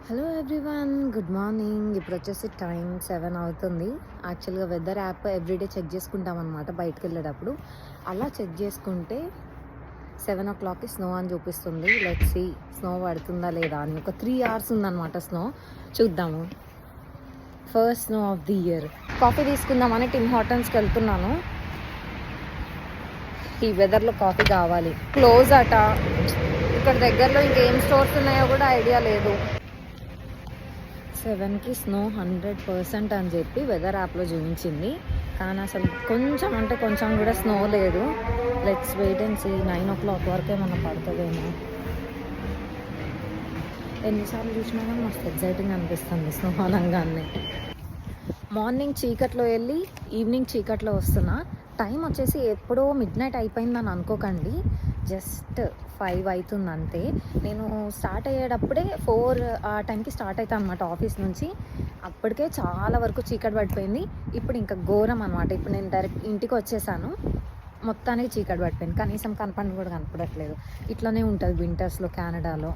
Hello everyone, good morning. ఇప్పుడు వచ్చేసి time 7 అవుతుంది. యాక్చువల్గా వెదర్ యాప్ ఎవ్రీడే చెక్ చేసుకుంటాం అనమాట బయటకు వెళ్ళేటప్పుడు. అలా చెక్ చేసుకుంటే 7 o'clockకి స్నో అని చూపిస్తుంది. లెట్స్ సీ స్నో పడుతుందా లేదా అని. ఒక 3 hours ఉందన్నమాట స్నో. చూద్దాము. First snow of the year. Coffee తీసుకుందామని టిమ్ హార్టన్స్కి వెళ్తున్నాను. ఈ వెదర్లో కాఫీ కావాలి. క్లోజ్ అట. ఇక్కడ దగ్గరలో ఇంకేం స్టోర్స్ ఉన్నాయో కూడా ఐడియా లేదు. 7కి స్నో 100% అని చెప్పి వెదర్ యాప్లో చూపించింది. కానీ అసలు కొంచెం అంటే కొంచెం కూడా స్నో లేదు. Let's wait and see. 9 o'clock వరకే మనం పడుతుందేమో. ఎన్నిసార్లు చూసినా కానీ మస్తు ఎగ్జైటింగ్ అనిపిస్తుంది స్నో అనగానే. మార్నింగ్ చీకట్లో వెళ్ళి ఈవినింగ్ చీకట్లో వస్తున్నా. టైం వచ్చేసి ఎప్పుడో మిడ్-నైట్ అయిపోయిందని అనుకోకండి. జస్ట్ 5 అవుతుంది అంతే. నేను స్టార్ట్ అయ్యేటప్పుడే 4 ఆ టైంకి స్టార్ట్ అవుతాను అనమాట ఆఫీస్ నుంచి. అప్పటికే చాలా వరకు చీకటి పడిపోయింది. ఇప్పుడు ఇంకా ఘోరం అనమాట. ఇప్పుడు నేను డైరెక్ట్ ఇంటికి వచ్చేసాను. మొత్తానికి చీకటి పడిపోయింది. కనీసం కనపడిన కూడా కనపడట్లేదు. ఇట్లానే ఉంటుంది వింటర్స్లో కెనడాలో.